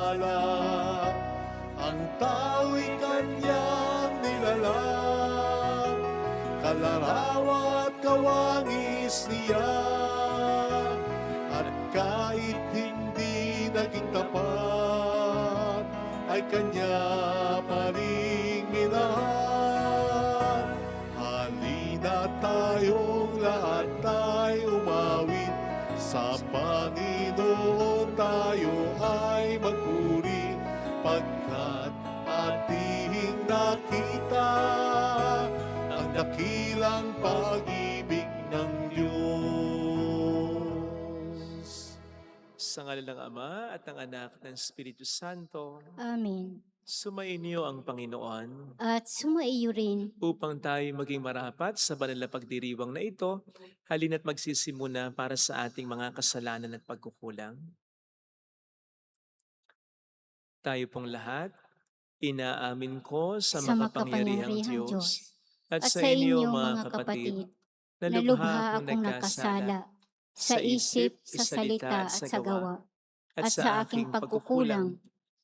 sala. Ang tao'y kanyang nilalang, kalarawa at kawangis niya. At kahit hindi naging tapat, ay kanya pa rin minahal. Halina tayong lahat ay umawit, sa Panginoon tayo ay magpuri, pagkat ating nakita ang dakilang pag-ibig ng Diyos. Sa ngalan ng Ama at ng Anak at ng Espiritu Santo, Amen. sumainyo ang Panginoon At sumaiyo rin. upang tayo maging marapat sa banal na pagdiriwang na ito. Halina't magsisimuna para sa ating mga kasalanan at pagkukulang. Tayo pong lahat, inaamin ko sa makapangyarihang Diyos at sa inyo mga kapatid, na lubha akong nagkasala sa isip, sa salita at sa gawa, at sa aking pagkukulang.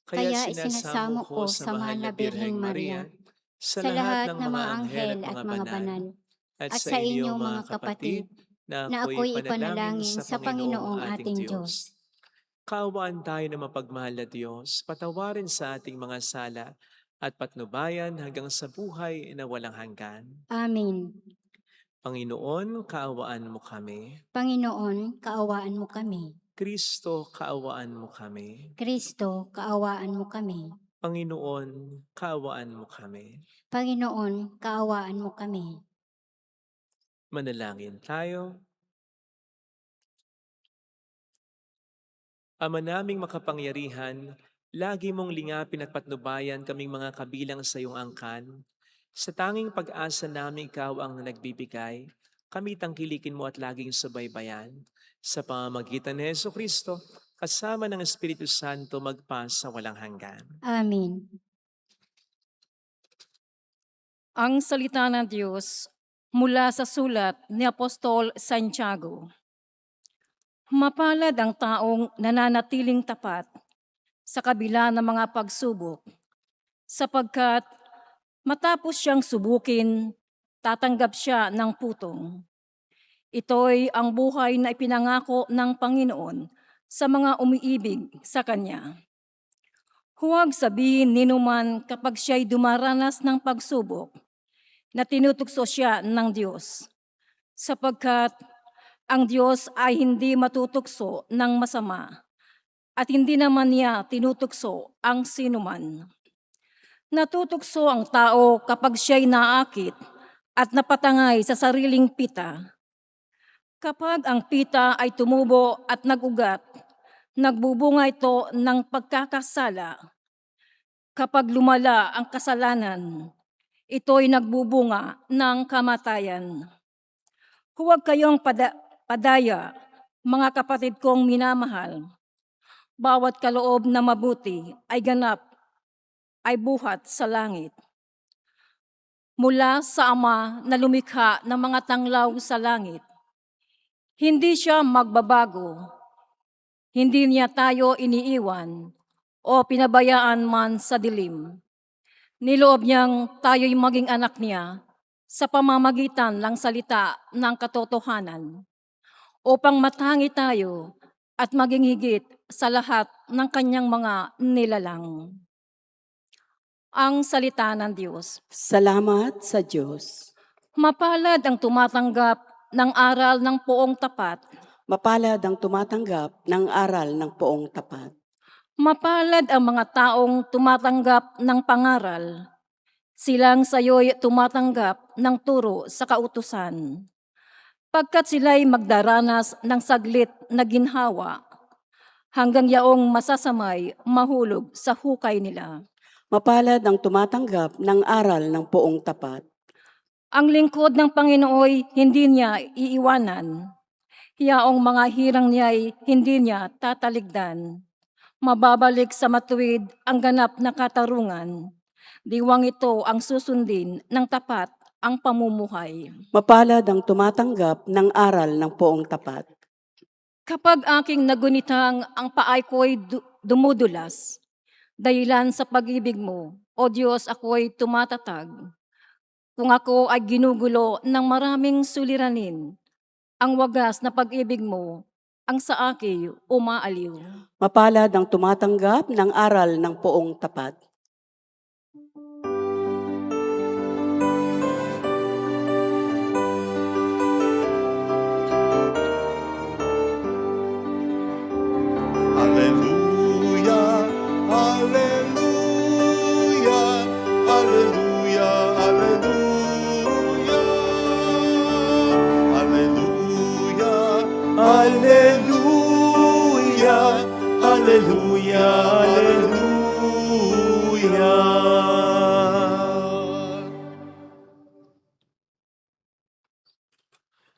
Kaya isinasamo ko sa mahal na Birheng Maria, sa lahat ng mga anghel at mga banal, at sa inyo mga kapatid, na ako'y ipanalangin sa Panginoong ating Diyos. Kaawaan tayo na mapagmahal na Diyos, patawarin sa ating mga sala, at patnubayan hanggang sa buhay na walang hanggan. Amen. Panginoon, kaawaan mo kami. Panginoon, kaawaan mo kami. Kristo, kaawaan mo kami. Kristo, kaawaan mo kami. Panginoon, kaawaan mo kami. Panginoon, kaawaan mo kami. Manalangin tayo. Ama naming makapangyarihan, lagi mong lingapin at patnubayan kaming mga kabilang sa iyong angkan. Sa tanging pag-asa namin ikaw ang nagbibigay, kami tangkilikin mo at laging subaybayan. Sa pamamagitan ni Jesucristo, kasama ng Espiritu Santo magpa sa walang hanggan. Amen. Ang salita ng Diyos mula sa sulat ni Apostol Santiago. Mapalad ang taong nananatiling tapat sa kabila ng mga pagsubok, sapagkat matapos siyang subukin, tatanggap siya ng putong. Ito'y ang buhay na ipinangako ng Panginoon sa mga umiibig sa Kanya. Huwag sabihin ninuman kapag siya'y dumaranas ng pagsubok na tinutukso siya ng Diyos, sapagkat ang Diyos ay hindi matutukso ng masama at hindi naman niya tinutukso ang sinuman. Natutukso ang tao kapag siya'y naakit at napatangay sa sariling pita. Kapag ang pita ay tumubo at nagugat, nagbubunga ito ng pagkakasala. Kapag lumala ang kasalanan, ito'y nagbubunga ng kamatayan. Huwag kayong padaya, mga kapatid kong minamahal. Bawat kaloob na mabuti ay ganap, ay buhat sa langit. Mula sa Ama na lumikha ng mga tanglaw sa langit. Hindi siya magbabago. Hindi niya tayo iniiwan o pinabayaan man sa dilim. Niloob niyang tayo'y maging anak niya sa pamamagitan ng salita ng katotohanan upang matangi tayo at maging higit sa lahat ng kanyang mga nilalang. Ang salita ng Diyos. Salamat sa Diyos. Mapalad ang tumatanggap ng aral ng poong tapat. Mapalad ang tumatanggap ng aral ng poong tapat. Mapalad ang mga taong tumatanggap ng pangaral. Silang sayo'y tumatanggap ng turo sa kautusan. Pagkat sila'y magdaranas ng saglit na ginhawa, hanggang yaong masasamay mahulog sa hukay nila. Mapalad ang tumatanggap ng aral ng poong tapat. Ang lingkod ng Panginooy hindi niya iiwanan. Yaong mga hirang niya'y hindi niya tataligdan. Mababalik sa matuwid ang ganap na katarungan. Diwang ito ang susundin ng tapat ang pamumuhay. Mapalad ang tumatanggap ng aral ng poong tapat. Kapag aking nagunitang ang paay ko'y dumudulas, Dahilan sa pag-ibig mo, O Diyos, ako'y tumatatag. Kung ako ay ginugulo ng maraming suliranin, ang wagas na pag-ibig mo ang sa akin umaaliw. Mapalad ang tumatanggap ng aral ng poong tapat. Hallelujah, hallelujah, hallelujah, hallelujah. Hallelujah, hallelujah, hallelujah, hallelujah.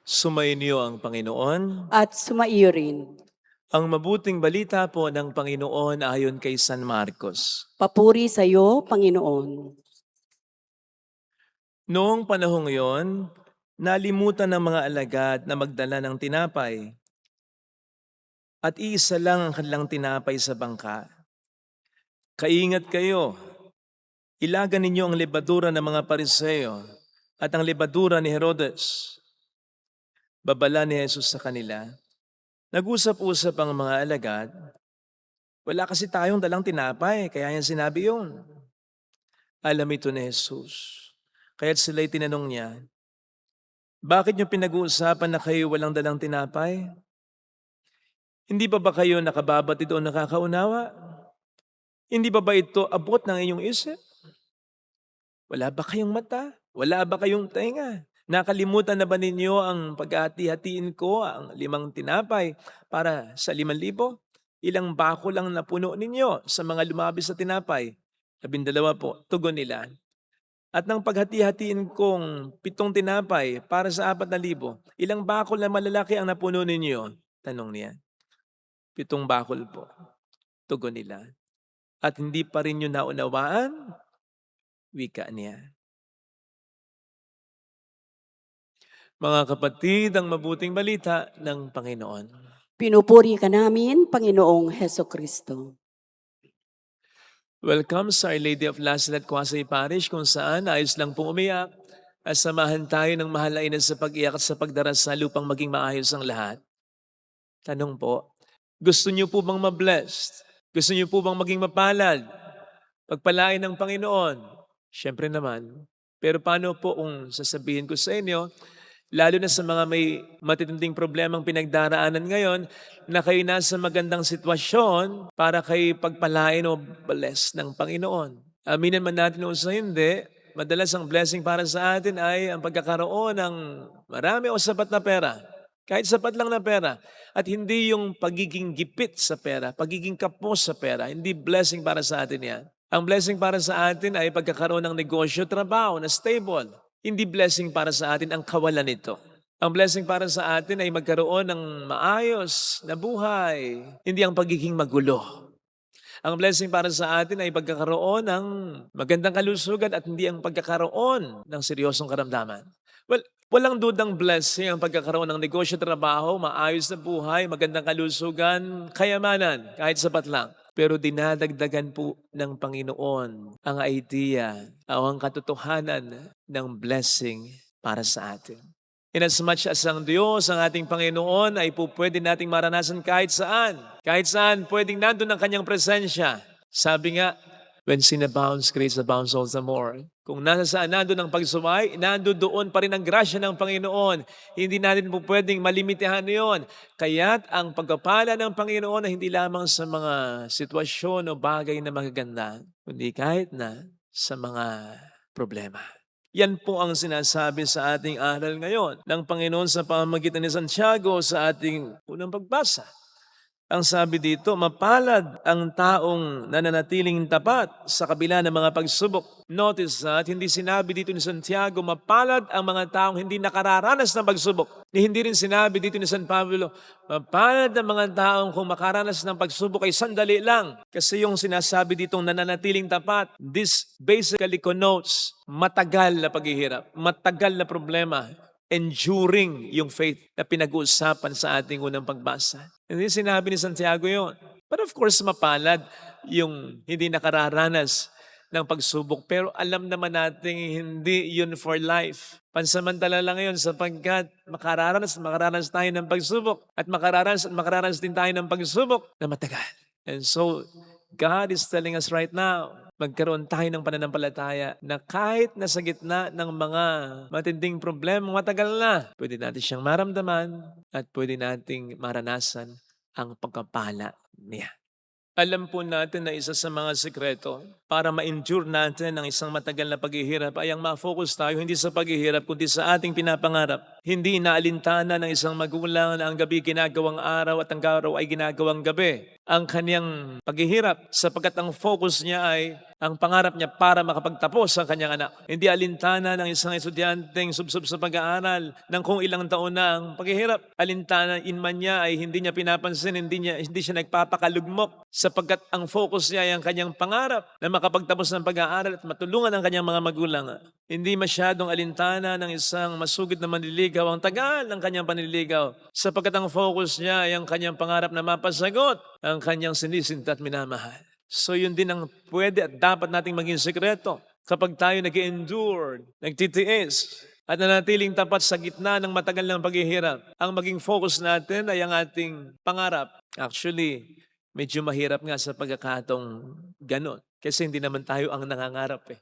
Sumainyo ang Panginoon. At sumaiyo rin. Ang mabuting balita po ng Panginoon ayon kay San Marcos. Papuri sa iyo, Panginoon. Noong panahong iyon, nalimutan ng mga alagad na magdala ng tinapay. At iisa lang ang kanilang tinapay sa bangka. Kaingat kayo. Ilagan ninyo ang lebadura ng mga Pariseo at ang lebadura ni Herodes. Babala ni Jesus sa kanila. Nag-usap-usap ang mga alagad. Wala kasi tayong dalang tinapay, kaya yan sinabi yun. Alam ito ni Jesus. Kaya't sila'y tinanong niya, bakit niyo pinag-uusapan na kayo walang dalang tinapay? Hindi ba kayo nakababatid o nakakaunawa? Hindi ba ito abot ng inyong isip? Wala ba kayong mata? Wala ba kayong tenga? Nakalimutan na ba ninyo ang pag-hati-hatiin ko ang 5 tinapay para sa 5,000? Ilang bako lang napuno ninyo sa mga lumabis na tinapay? 12 po, tugon nila. At nang paghati-hatiin kong 7 tinapay para sa 4,000, ilang bakol na malalaki ang napuno ninyo? Tanong niya. 7 bakol po, tugon nila. At hindi pa rin nyo naunawaan? Wika niya. Mga kapatid, ang mabuting balita ng Panginoon. Pinupuri ka namin, Panginoong Heso Kristo. Welcome sa Our Lady of Lazaret Quasay Parish kung saan ayos lang pong umiyak at samahan tayo ng mahalainan sa pag-iyak at sa pagdarasal upang maging maayos ang lahat. Tanong po, gusto niyo po bang ma-blessed? Gusto niyo po bang maging mapalad? Pagpalain ng Panginoon? Siyempre naman. Pero paano po kung sasabihin ko sa inyo, lalo na sa mga may matitinding problemang pinagdaraanan ngayon, na kayo nasa magandang sitwasyon para kayo pagpalain o bless ng Panginoon. Aminin man natin o sa hindi, madalas ang blessing para sa atin ay ang pagkakaroon ng marami o sapat na pera. Kahit sapat lang na pera. At hindi yung pagiging gipit sa pera, pagiging kapos sa pera. Hindi blessing para sa atin yan. Ang blessing para sa atin ay pagkakaroon ng negosyo, trabaho na stable. Hindi blessing para sa atin ang kawalan nito. Ang blessing para sa atin ay magkaroon ng maayos na buhay, hindi ang pagiging magulo. Ang blessing para sa atin ay pagkakaroon ng magandang kalusugan at hindi ang pagkakaroon ng seryosong karamdaman. Well, walang dudang blessing ang pagkakaroon ng negosyo, trabaho, maayos na buhay, magandang kalusugan, kayamanan, kahit sapat lang. Pero dinadagdagan po ng Panginoon ang idea o ang katotohanan ng blessing para sa atin. Inasmuch as ang Diyos, ang ating Panginoon, ay po pwede nating maranasan kahit saan. Kahit saan, pwedeng nandun ang kanyang presensya. Sabi nga, when sin abounds, grace abounds all the more. Kung nasa saan nandun ang pagsuway, nandun doon pa rin ang grasya ng Panginoon. Hindi natin po pwedeng malimitahan yon. Kaya't ang pagpapala ng Panginoon ay hindi lamang sa mga sitwasyon o bagay na magaganda, kundi kahit na sa mga problema. Yan po ang sinasabi sa ating aral ngayon ng Panginoon sa pamamagitan ni Santiago sa ating unang pagbasa. Ang sabi dito, mapalad ang taong nananatiling tapat sa kabila ng mga pagsubok. Notice that hindi sinabi dito ni Santiago, mapalad ang mga taong hindi nakararanas ng pagsubok. Hindi rin sinabi dito ni San Pablo, mapalad ang mga taong kung makaranas ng pagsubok ay sandali lang. Kasi yung sinasabi ditong nananatiling tapat, this basically connotes matagal na paghihirap, matagal na problema, enduring yung faith na pinag-uusapan sa ating unang pagbasa. Hindi sinabi ni Santiago yun. But of course, mapalad yung hindi nakararanas ng pagsubok. Pero alam naman natin hindi yun for life. Pansamantala lang yun sapagkat makaranas tayo ng pagsubok. At makaranas din tayo ng pagsubok na matagal. And so, God is telling us right now, magkaroon tayo ng pananampalataya na kahit nasa gitna ng mga matinding problema, matagal na, pwede natin siyang maramdaman at pwede nating maranasan ang pagkapala niya. Alam po natin na isa sa mga sekreto para ma-endure natin ang isang matagal na paghihirap ay ang ma-focus tayo hindi sa paghihirap kundi sa ating pinapangarap. Hindi inaalintana ng isang magulang na ang gabi ginagawang araw at ang araw ay ginagawang gabi. Ang kanyang paghihirap sapagkat ang focus niya ay ang pangarap niya para makapagtapos ang kanyang anak. Hindi alintana ng isang estudyanteng subsob sa pag-aaral ng kung ilang taon na ang paghihirap. Alintana man niya ay hindi niya pinapansin, hindi siya nagpapakalugmok sapagkat ang focus niya ay ang kanyang pangarap na makapagtapos ng pag-aaral at matulungan ang kanyang mga magulang. Hindi masyadong alintana ng isang masugid na manliligaw ang tagal ng kanyang panliligaw sapagkat ang focus niya ay ang kanyang pangarap na mapasagot ang kanyang sinisinta at minamahal. So yun din ang pwede at dapat nating maging sekreto kapag tayo nag-endure, nagtitiis, at nanatiling tapat sa gitna ng matagal ng paghihirap. Ang maging focus natin ay ang ating pangarap. Actually, medyo mahirap nga sa pagkakataong ganon. Kasi hindi naman tayo ang nangangarap eh.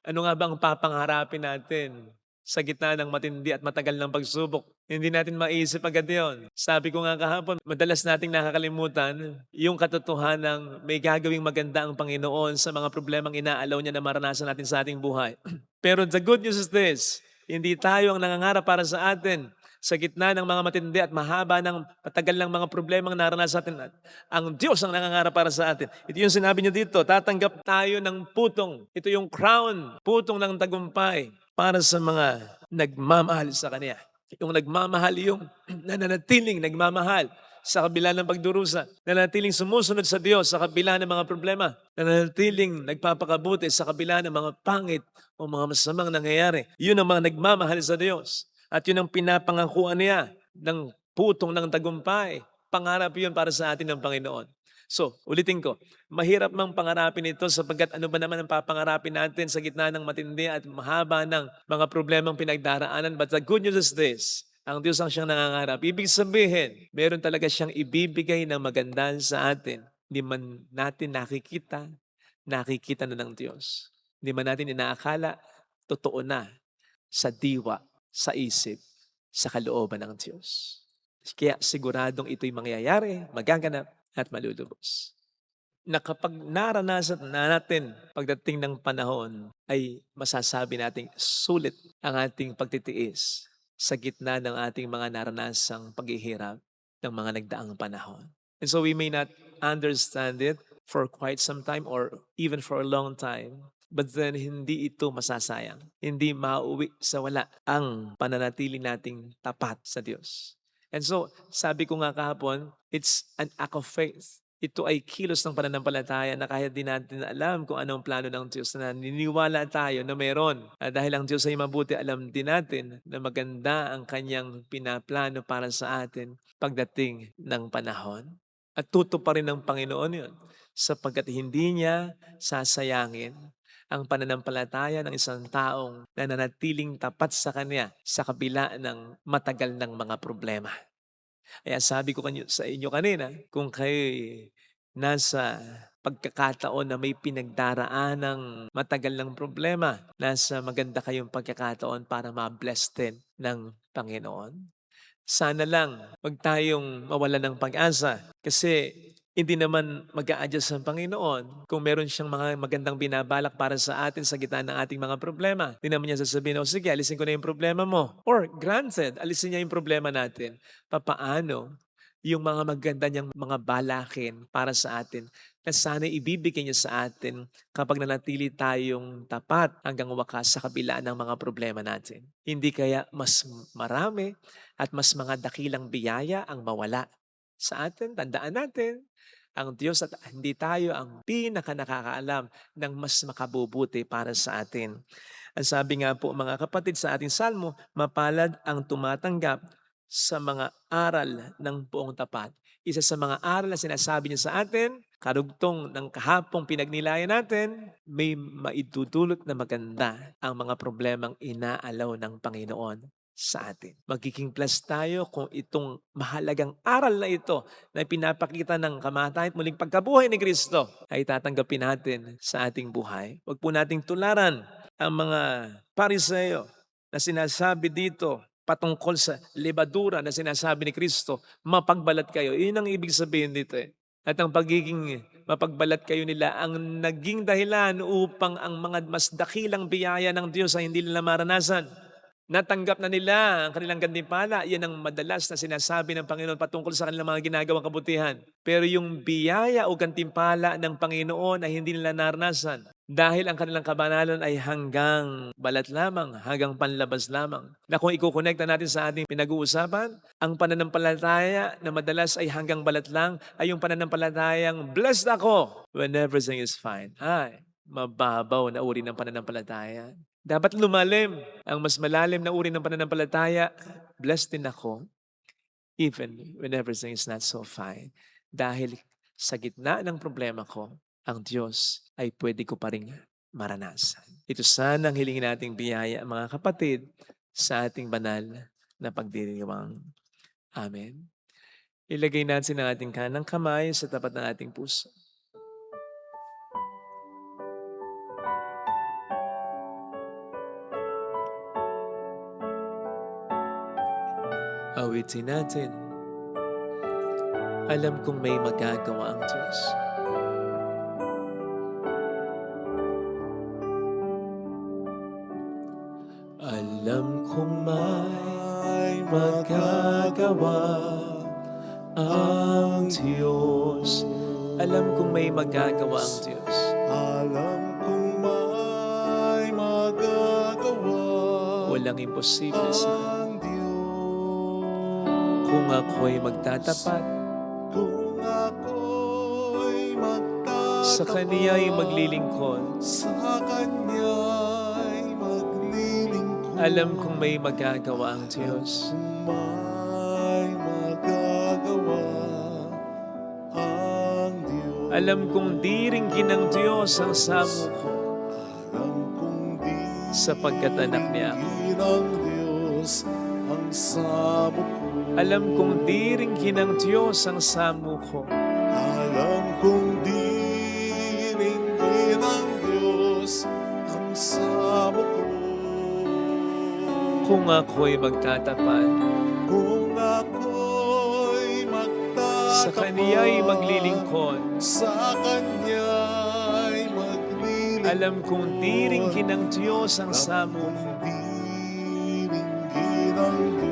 Ano nga bang papangarapin natin sa gitna ng matindi at matagal ng pagsubok? Hindi natin maisip agad yun. Sabi ko nga kahapon, madalas nating nakakalimutan yung katotohanan may gagawing maganda ang Panginoon sa mga problemang inaalaw niya na maranasan natin sa ating buhay. Pero the good news is this, hindi tayo ang nangangarap para sa atin. Sa gitna ng mga matindi at mahaba ng matagal ng mga problemang naranasan natin, ang Diyos ang nangangarap para sa atin. Ito yung sinabi niya dito, tatanggap tayo ng putong. Ito yung crown, putong ng tagumpay para sa mga nagmamahal sa Kanya. Yung nagmamahal, yung nananatiling nagmamahal sa kabila ng pagdurusa, nananatiling sumusunod sa Diyos sa kabila ng mga problema, nananatiling nagpapakabuti sa kabila ng mga pangit o mga masamang nangyayari. Yun ang mga nagmamahal sa Diyos. At yun ang pinapangakuan niya ng putong ng tagumpay. Pangarap yun para sa atin ng Panginoon. So, ulitin ko, mahirap mang pangarapin ito sapagkat ano ba naman ang papangarapin natin sa gitna ng matindi at mahaba ng mga problemang pinagdaraanan. But the good news is this, ang Diyos ang siyang nangangarap. Ibig sabihin, meron talaga siyang ibibigay ng maganda sa atin. Hindi man natin nakikita na ng Diyos. Hindi man natin inaakala, totoo na sa diwa, sa isip, sa kalooban ng Diyos. Kaya siguradong ito'y mangyayari, magaganap, at malulubos. Na kapag naranasan na natin pagdating ng panahon, ay masasabi nating sulit ang ating pagtitiis sa gitna ng ating mga naranasang paghihirap ng mga nagdaang panahon. And so we may not understand it for quite some time or even for a long time. But then, hindi ito masasayang. Hindi mauwi sa wala ang pananatili nating tapat sa Diyos. And so, sabi ko nga kahapon, it's an act of faith. Ito ay kilos ng pananampalataya na kahit di natin alam kung anong plano ng Diyos, na naniniwala tayo na meron. Dahil ang Diyos ay mabuti, alam din natin na maganda ang kanyang pinaplano para sa atin pagdating ng panahon. At tuto pa rin ng Panginoon yun sapagkat hindi niya sasayangin ang pananampalataya ng isang taong nananatiling tapat sa Kanya sa kabila ng matagal ng mga problema. Kaya sabi ko sa inyo kanina, kung kayo nasa pagkakataon na may pinagdaraan ng matagal ng problema, nasa maganda kayong pagkakataon para ma-bless din ng Panginoon. Sana lang wag tayong mawala ng pag-asa kasi hindi naman mag-a-adjust ang Panginoon kung meron siyang mga magandang binabalak para sa atin sa gitna ng ating mga problema. Hindi naman niya sasabihin, sige, alisin ko na yung problema mo. Or granted, alisin niya yung problema natin. Papaano yung mga maganda niyang mga balakin para sa atin na sana ibibigay niya sa atin kapag nanatili tayong tapat hanggang wakas sa kabila ng mga problema natin. Hindi kaya mas marami at mas mga dakilang biyaya ang mawala sa atin? Tandaan natin, ang Diyos at hindi tayo ang pinaka-nakakaalam ng mas makabubuti para sa atin. Ang sabi nga po mga kapatid sa ating salmo, mapalad ang tumatanggap sa mga aral ng buong tapat. Isa sa mga aral na sinasabi niya sa atin, karugtong ng kahapong pinagnilayan natin, may maidudulot na maganda ang mga problemang inaalaw ng Panginoon sa atin. Magiging plus tayo kung itong mahalagang aral na ito na pinapakita ng kamatayan at muling pagkabuhay ni Kristo ay tatanggapin natin sa ating buhay. Huwag po nating tularan ang mga Pariseo na sinasabi dito patungkol sa lebadura na sinasabi ni Kristo, mapagbalat kayo. Yun ang ibig sabihin dito eh. At ang pagiging mapagbalat kayo nila ang naging dahilan upang ang mga mas dakilang biyaya ng Diyos ay hindi nila maranasan. Natanggap na nila ang kanilang gantimpala. Yan ang madalas na sinasabi ng Panginoon patungkol sa kanilang mga ginagawang kabutihan. Pero yung biyaya o gantimpala ng Panginoon ay hindi nila naranasan. Dahil ang kanilang kabanalan ay hanggang balat lamang, hanggang panlabas lamang. Na kung ikukonekta natin sa ating pinag-uusapan, ang pananampalataya na madalas ay hanggang balat lang ay yung pananampalatayang blessed ako when everything is fine. Ay, mababaw na uri ng pananampalataya. Dapat lumalim. Ang mas malalim na uri ng pananampalataya, blessed din ako even when everything is not so fine. Dahil sa gitna ng problema ko, ang Diyos ay pwede ko pa rin maranasan. Ito sana ang hilingin nating biyaya, mga kapatid, sa ating banal na pagdiriwang. Amen. Ilagay natin ang ating kanang kamay sa tapat ng ating puso. Awitin natin. Alam kong may magagawa ang Diyos. Alam kong may magagawa ang Diyos. Alam kong may magagawa ang Diyos. Alam kong may magagawa Walang imposible sa Kanya. ang Diyos. Kung ako'y magtatapat, Kung ako'y magtatapat sa Kaniya'y maglilingkod, sa Kanya'y maglilingkod. alam kong may magagawa ang Diyos. Kung may magagawa ang Diyos. Alam kong di ringgin ng Diyos ang samo ko, Alam kong di sapagkat anak niya ako. ng Diyos ang samo ko. Alam kong di ringgin ng Diyos ang samo ko, Alam kong di ringgin ng Diyos ang samo ko. kung ako'y magtatapat, Kung ako'y magtatapat sa Kaniya'y maglilingkod. sa Kanya'y maglilingkod. Alam kong di ringgin ng Diyos ang samo ko.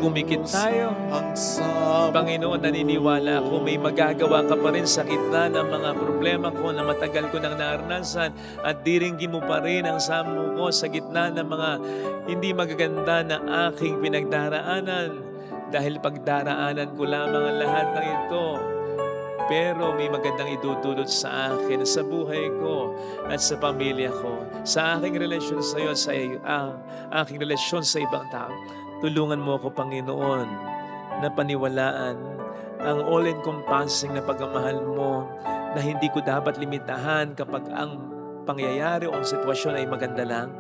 Umikit tayo. Ang samo Panginoon, naniniwala ako may magagawa ka pa rin sa gitna ng mga problema ko na matagal ko nang naranasan at diringgin mo pa rin ang samo ko sa gitna ng mga hindi magaganda na aking pinagdaraanan dahil pagdaraanan ko lamang ang lahat ng ito. Pero may magandang idudulot sa akin, sa buhay ko at sa pamilya ko, sa aking relasyon sa iyo, sa aking relasyon sa ibang tao. Tulungan mo ako, Panginoon, na paniwalaan ang all-encompassing na pagmamahal mo na hindi ko dapat limitahan kapag ang pangyayari o ang sitwasyon ay maganda lang.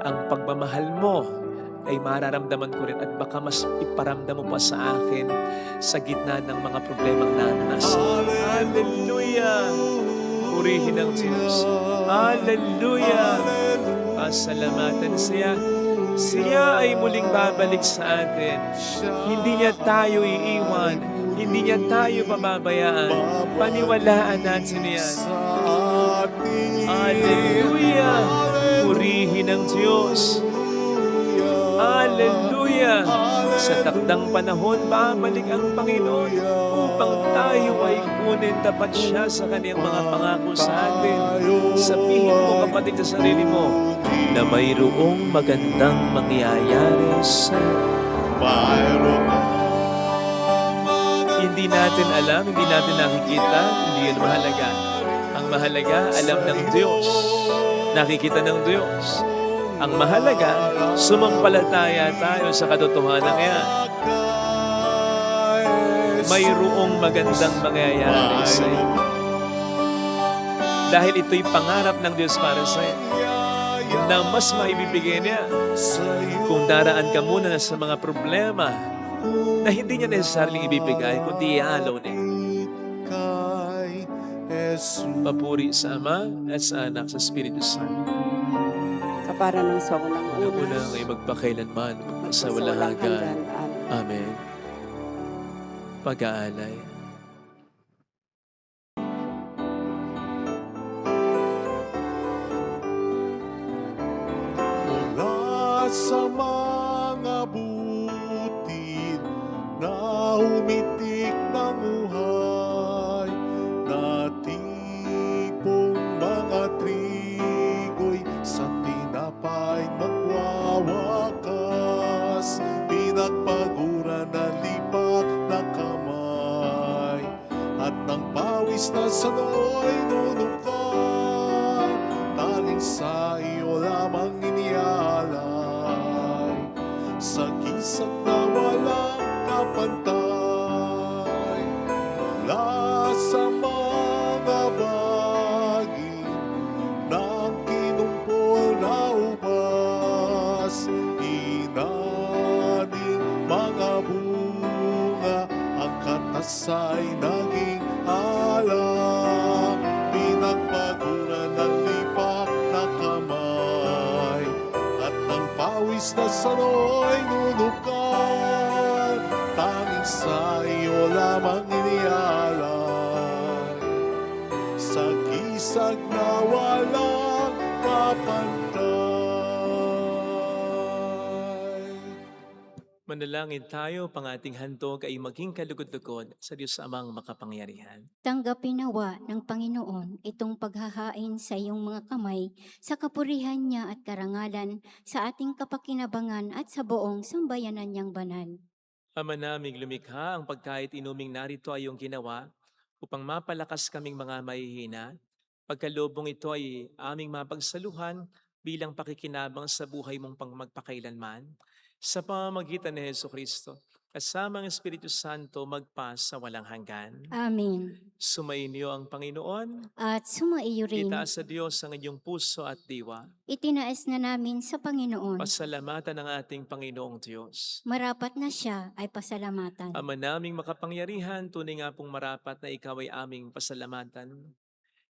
Ang pagmamahal mo ay mararamdaman ko rin at baka mas iparamdam mo pa sa akin sa gitna ng mga problemang naranasan. Hallelujah! Purihin ang Diyos. Hallelujah! Pasalamatan siya. Siya ay muling babalik sa atin. Hindi niya tayo iiwan. Hindi niya tayo pababayaan. Paniwalaan natin yan. Hallelujah! Purihin ang Diyos. Hallelujah! Sa takdang panahon, babalik ang Panginoon upang tayo ay kunin tapat siya sa kaniyang mga pangako sa atin. Sabihin mo, kapatid, sa sarili mo, na mayroong magandang mangyayari sa hindi natin alam, hindi natin nakikita, hindi yun mahalaga. Ang mahalaga, alam ng Diyos. Nakikita ng Diyos. Ang mahalaga, sumampalataya tayo sa katotohanan yan. mayroong magandang mangyayari sa iyo. Dahil ito'y pangarap ng Diyos para sa iyo, na mas maibibigay niya kung daraan ka muna na sa mga problema na hindi niya necessarily ibibigay, kundi ialaw niya. Papuri sa Ama at sa Anak sa Espiritu Santo. Kapara ng sa unang-una. Una ay magpakailanman sa walang hanggan. Amen. Pag-aalay. Mula sa mga butid na humitik ng uhay, natipong mga trigo'y sa tinapay magwawakas, pinagpagura na lipat na kamay, at ng pawis na sa nooy nunukay, tanging sa iyo lamang inialay, sa gisag na walang kapantay. Mula sa mga baging ng kinumpol na ubas, inaning mga bunga, ang katasay naging alam, pinagpaguran ng lipak na kamay, at ng pawis na sa nooy nunukan, tanging sa iyo lamang inialay, sa gisag na walang kapantay. Manalangin tayo, pang ating handog ay maging kalugod-lugod sa Diyos Amang makapangyarihan. Tanggapin nawa ng Panginoon itong paghahain sa iyong mga kamay sa kapurihan niya at karangalan sa ating kapakinabangan at sa buong sambayanan niyang banal. Ama naming lumikha, ang pagkait inuming narito ay iyong ginawa upang mapalakas kaming mga mahihina. Pagkalobong ito ay aming mapagsaluhan bilang pakikinabang sa buhay mong magpakailanman. Sa pamamagitan ni Jesucristo, kasama ang Espiritu Santo magpa sa walang hanggan. Amen. Sumainyo ang Panginoon. At sumaiyo rin, Itaas sa Diyos ang inyong puso at diwa. itinaas na namin sa Panginoon. Pasalamatan ang ating Panginoong Diyos. Marapat na siya ay pasalamatan. Ama naming makapangyarihan, tunay nga pong marapat na ikaw ay aming pasalamatan.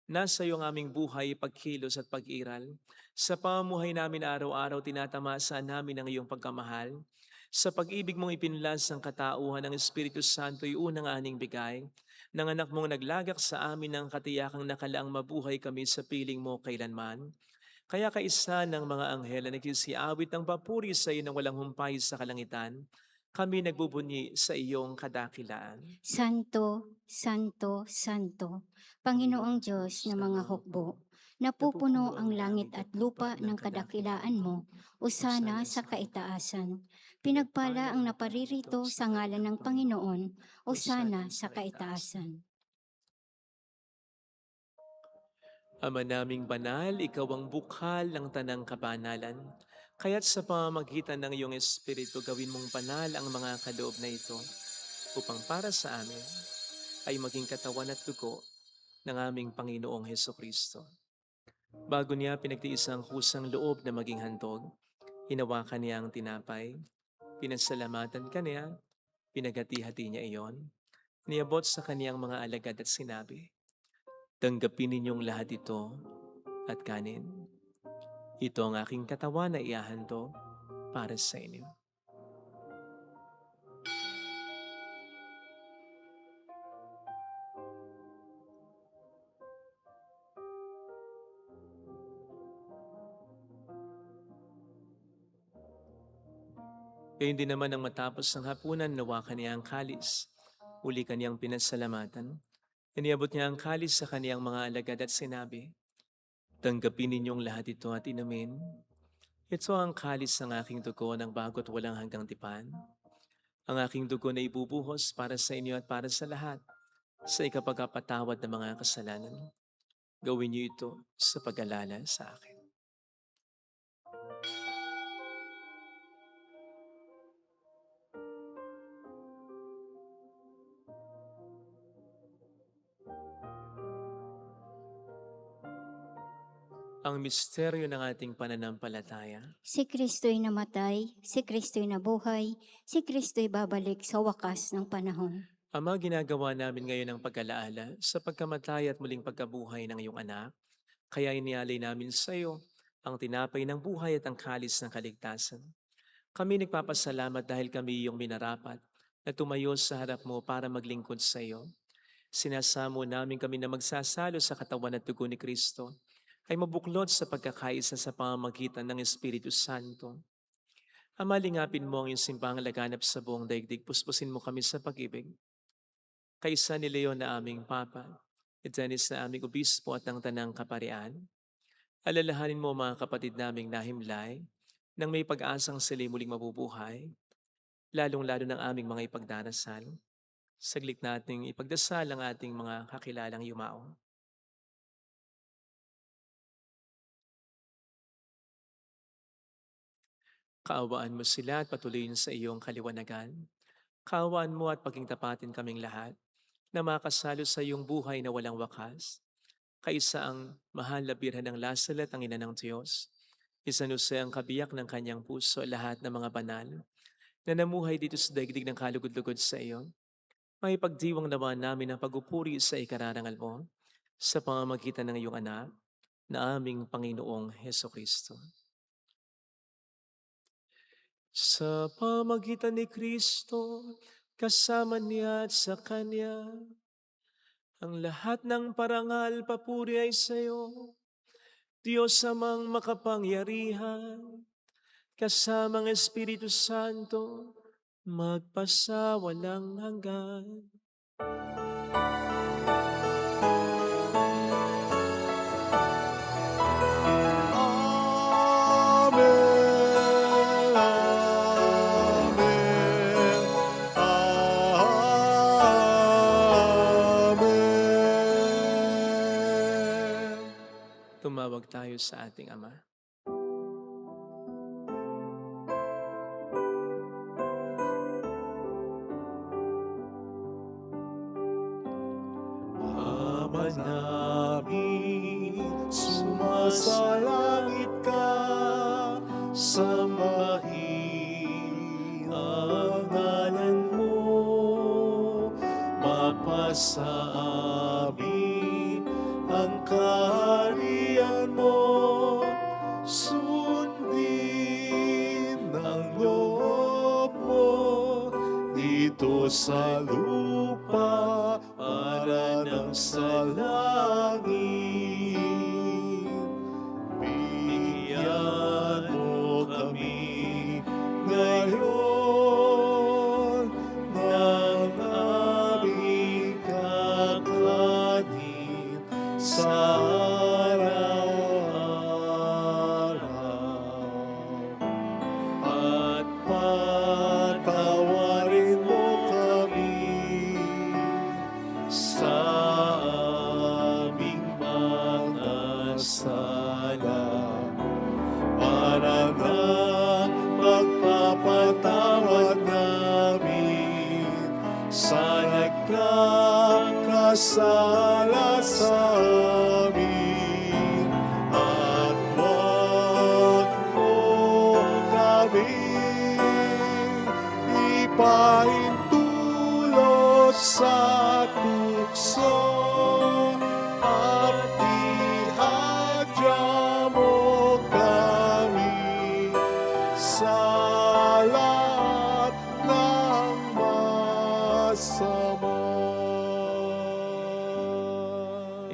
Nasa iyo ang aming buhay, pagkilos at pag-iral. Sa pamumuhay namin araw-araw, tinatamasa namin ang iyong pagkamahal. Sa pag-ibig mong ipinlas ang katauhan ng Espiritu Santo, ay unang aning bigay. Ng anak mong naglagak sa amin ng katiyakang nakalaang mabuhay kami sa piling mo kailanman. Kaya kaisa ng mga anghel na nagsisiawit ng papuri sa iyo ng walang humpay sa kalangitan, kami nagbubunyi sa iyong kadakilaan. Santo, Santo, Santo, Panginoong Diyos ng mga hukbo, napupuno ang langit at lupa ng kadakilaan mo, usana sa kaitaasan. Pinagpala ang naparirito sa ngalan ng Panginoon, usana sa kaitaasan. Ama naming banal, ikaw ang bukal ng tanang kabanalan. Kaya't sa pamamagitan ng iyong Espiritu, gawin mong banal ang mga kaloob na ito, upang para sa amin ay maging katawan at dugo ng aming Panginoong Hesukristo. Bago niya pinagtiis ang kusang loob na maging handog, hinawakan niya ang tinapay, pinasalamatan kaniya, pinaghati-hati niya iyon, niabot sa kaniyang mga alagad at sinabi, "Tanggapin ninyong lahat ito at kanin. Ito ang aking katawan na ihahandog para sa inyo." Gayun din naman ang matapos ng hapunan, nawakan niya ang kalis. Uli kaniyang pinasalamatan. Iniabot niya ang kalis sa kaniyang mga alagad at sinabi, "Tanggapin ninyong lahat ito at inumin. Ito ang kalis ng aking dugo ng bago't walang hanggang tipan. Ang aking dugo na ibubuhos para sa inyo at para sa lahat sa ikapagpatawad ng mga kasalanan. Gawin niyo ito sa pag-alala sa akin." Ang misteryo ng ating pananampalataya. Si Kristo'y namatay, si Kristo'y nabuhay, si Kristo'y babalik sa wakas ng panahon. Ama, ginagawa namin ngayon ang pag-alaala sa pagkamatay at muling pagkabuhay ng iyong anak. Kaya inialay namin sa iyo ang tinapay ng buhay at ang kalis ng kaligtasan. Kami nagpapasalamat dahil kami iyong minarapat na tumayo sa harap mo para maglingkod sa iyo. Sinasamo namin kami na magsasalo sa katawan at dugo ni Kristo ay mabuklod sa pagkakaisa sa pamamagitan ng Espiritu Santo. Ama, lingapin mo ang iyong simbahang laganap sa buong daigdig. Puspusin mo kami sa pag-ibig. Kaisa ni Leon na aming Papa, at Dennis na aming Obispo at ang Tanang Kaparian. Alalahanin mo mga kapatid naming nahimlay nang may pag-asang sila'y muling mabubuhay, lalong-lalo ng aming mga ipagdarasal. Saglit nating ipagdasal ang ating mga kakilalang yumao. Kaawaan mo sila at patuloyin sa iyong kaliwanagan. Kaawaan mo at pagingtapatin kaming lahat na makasalo sa iyong buhay na walang wakas. Kaisa ang mahal na birhen ng Lasalet, ang ina ng Diyos. Isanuse ang kabiyak ng kanyang puso lahat ng mga banal na namuhay dito sa daigdig ng kalugod-lugod sa iyo. May pagdiwang naman namin ang pagupuri sa ikararangal mo sa pamamagitan ng iyong anak na aming Panginoong Heso Kristo. Sa pamagitan ni Kristo, kasama niya at sa Kanya, ang lahat ng parangal papuri ay sa iyo, Diyos amang makapangyarihan, kasamang Espiritu Santo, magpasawalang hanggan. Amen. Amen. Amen. Tumawag tayo sa ating Ama. Ama namin, sumasalangit ka, sambahin ang ngalan mo, mapasa amin ang kaharian mo, sundin ang loob mo dito sa lupa para ng sa langit. Bigyan mo kami ngayon ng aming kakanin sa araw-araw. At patawarin mo kami sa aming mga sala, para na magpapatawad namin sa nagkakasala sa amin. At wag mo kami ipahintulot sa tukso, at ihadya mo kami sa lahat ng masama.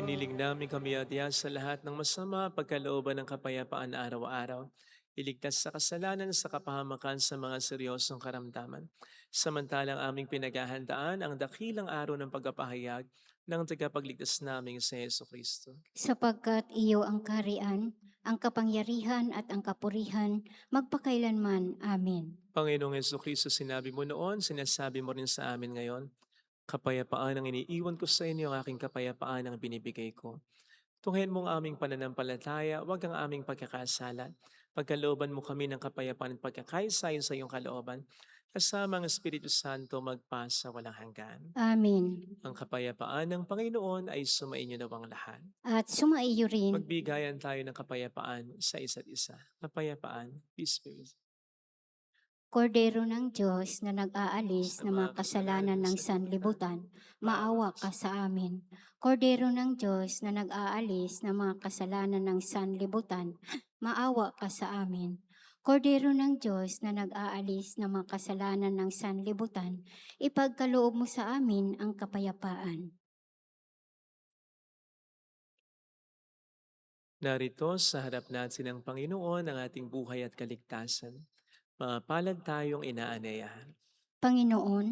Iniling namin kami at sa lahat ng masama, pagkalooban ng kapayapaan araw-araw. Iligtas sa kasalanan, sa kapahamakan, sa mga seryosong karamdaman. Samantalang aming pinaghahandaan ang dakilang araw ng pagpapahayag ng tagapagligtas naming si Heso Kristo. Sapagkat iyo ang kaharian, ang kapangyarihan at ang kapurihan, magpakailanman. Amen. Panginoong Heso Kristo, sinabi mo noon, sinasabi mo rin sa amin ngayon, kapayapaan ang iniiwan ko sa inyo, ang aking kapayapaan ang binibigay ko. Tunghayan mo ang aming pananampalataya, huwag ang aming pagkakasala. Pagkalooban mo kami ng kapayapaan at pagkakaisa sa iyong kalooban. Kasamang Espiritu Santo magpasa walang hanggan. Amen. Ang kapayapaan ng Panginoon ay sumainyo nawang lahat. At sumaiyo rin. Magbigayan tayo ng kapayapaan sa isa't isa. Kapayapaan, peace be with you. Kordero ng Diyos na nag-aalis ng mga kasalanan ng sanlibutan, maawa ka sa amin. Kordero ng Diyos na nag-aalis ng mga kasalanan ng sanlibutan, maawa ka sa amin. Kordero ng Diyos na nag-aalis ng mga kasalanan ng sanlibutan, ipagkaloob mo sa amin ang kapayapaan. Narito sa harap natin ng Panginoon ang ating buhay at kaligtasan. Mapalad tayong inaanayahan. Panginoon,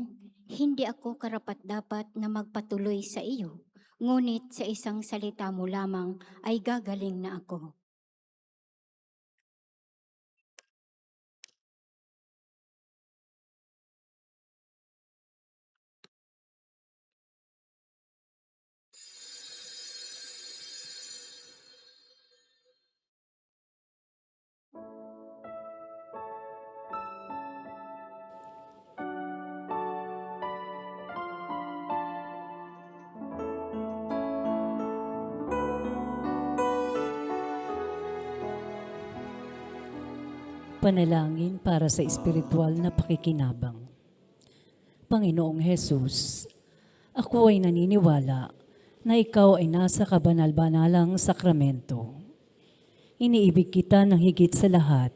hindi ako karapat-dapat na magpatuloy sa iyo, ngunit sa isang salita mo lamang ay gagaling na ako. Panalangin para sa espiritual na pakikinabang. Panginoong Hesus, ako ay naniniwala na ikaw ay nasa kabanal-banalang sakramento. Iniibig kita ng higit sa lahat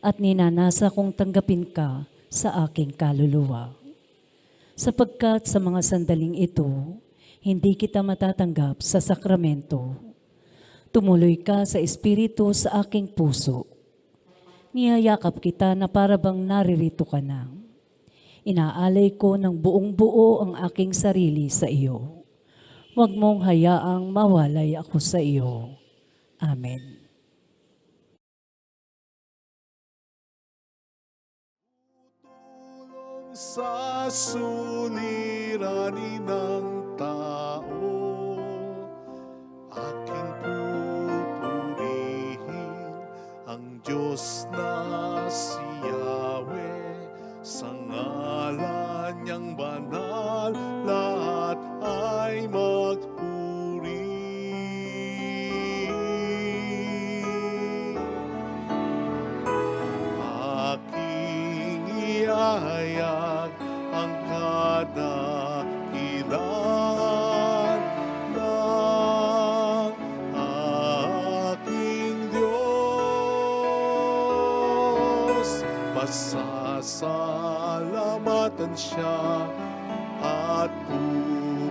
at ninanasa kong tanggapin ka sa aking kaluluwa. Sapagkat sa mga sandaling ito, hindi kita matatanggap sa sakramento. Tumuloy ka sa espiritu sa aking puso. Niyayakap kita na parabang naririto ka na. Inaalay ko ng buong buo ang aking sarili sa iyo. Huwag mong hayaang mawalay ako sa iyo. Amen. Tulong sa suliranin ng tao, aking pupurihin ang Diyos na si Yahweh. Sa ngalan niyang banal, lahat ay magpuri. Aking ihayag ang kadakilan ng aking Diyos. Masasalamatan siya at pupurihin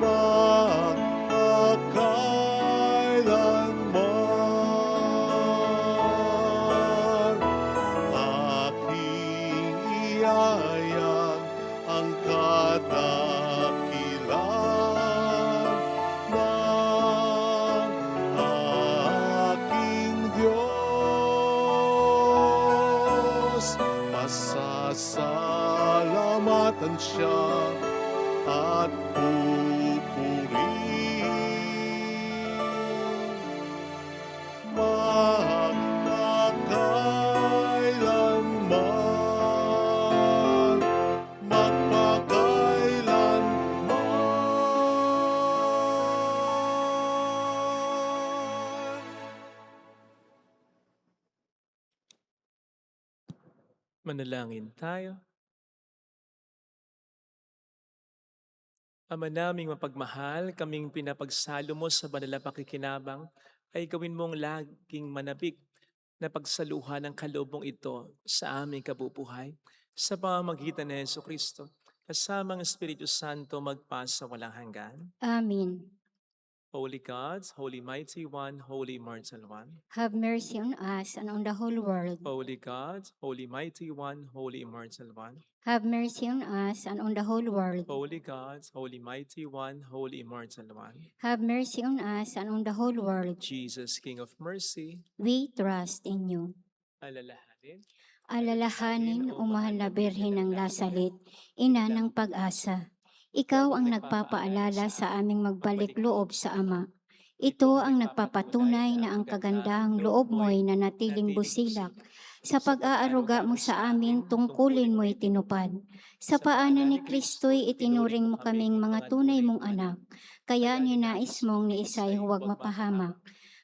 magpakailanman. Aking ihayag ang kadakilan ng aking Diyos. Masasalamatan siya at pupurihin magpakailanman. Manalangin tayo. Ama naming mapagmahal, kaming pinapagsalo mo sa banal na pakikinabang, ay gawin mong laging manabik na pagsaluhan ng kaloob mong ito sa aming kabubuhay sa pamamagitan ni Jesucristo, kasama ang Espiritu Santo magpasa walang hanggan. Amen. Holy God, Holy Mighty One, Holy Immortal One. Have mercy on us and on the whole world. Holy God, Holy Mighty One, Holy Immortal One. Have mercy on us and on the whole world. Holy God, Holy Mighty One, Holy Immortal One. Have mercy on us and on the whole world. Jesus, King of Mercy, We trust in you. alalahanin. Alalahanin, o mahal na Birhen ng Lasalit, ina ng pag-asa. Ikaw ang nagpapaalala sa aming magbalik loob sa Ama. Ito ang nagpapatunay na ang kagandahang loob mo'y nanatiling busilak Sa pag-aaruga mo sa amin, tungkulin mo'y tinupad. Sa paanan ni Kristo'y itinuring mo kaming mga tunay mong anak, kaya ninais mong ni Isay huwag mapahamak.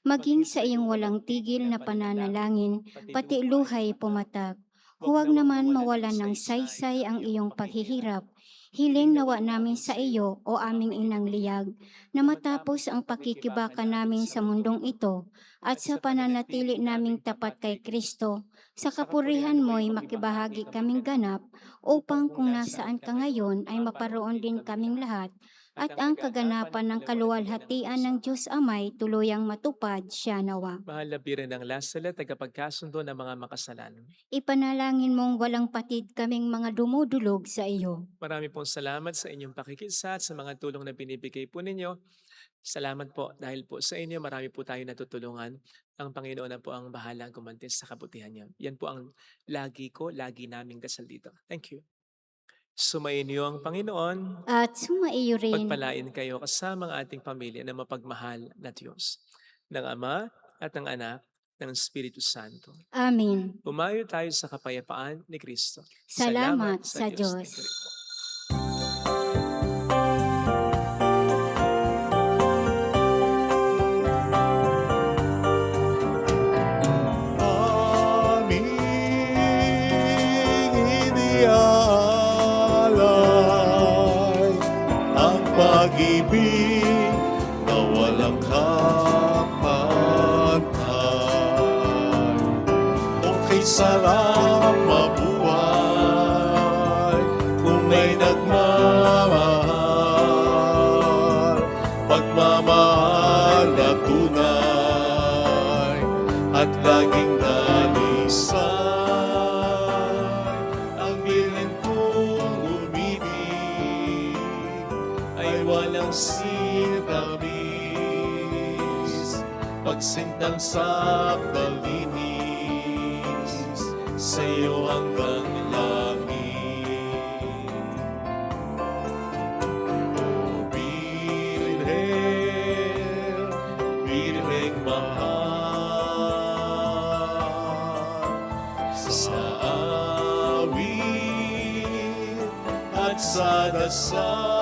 Maging sa iyong walang tigil na pananalangin, pati luhay pumatak. Huwag naman mawalan ng saysay ang iyong paghihirap. Hiling nawa namin sa iyo, o aming inang liyag, na matapos ang pakikibaka namin sa mundong ito, at sa pananatili naming tapat kay Kristo, sa kapurihan mo'y makibahagi kaming ganap, upang kung nasaan ka ngayon ay maparoon din kaming lahat, at ang kaganapan ng kaluwalhatian ng Diyos Amay tuluyang matupad siya nawa. Mahal na Birin ng Lasala, tagapagkasundo ng mga makasalanan. Ipanalangin mong walang patid kaming mga dumudulog sa iyo. Marami pong salamat sa inyong pakikisa at sa mga tulong na binibigay po ninyo. Salamat po dahil po sa inyo marami po tayo natutulungan. Ang Panginoon na po ang bahala gumanti sa kabutihan niya. Yan po ang lagi naming dasal dito. Thank you. Sumainyo ang Panginoon. At sumaiyo rin. Pagpalain kayo kasama ang ating pamilya na mapagmahal na Diyos. Ng Ama at ng Anak ng Espiritu Santo. Amen. Pumayo tayo sa kapayapaan ni Kristo. Salamat sa Diyos. Thank you rin po. Aming iniaalay ang pag-ibig na walang kapantay. Okay, sarap mabuhay kung may nagmamahal. Pagmamahal na tunay at laging nalisay. Ang bilin kong umibig ay walang sinamis. Pagsintang saktang linis sa iyo hanggang langit. O Birhen, Birheng mahal, sa awit at sa dasal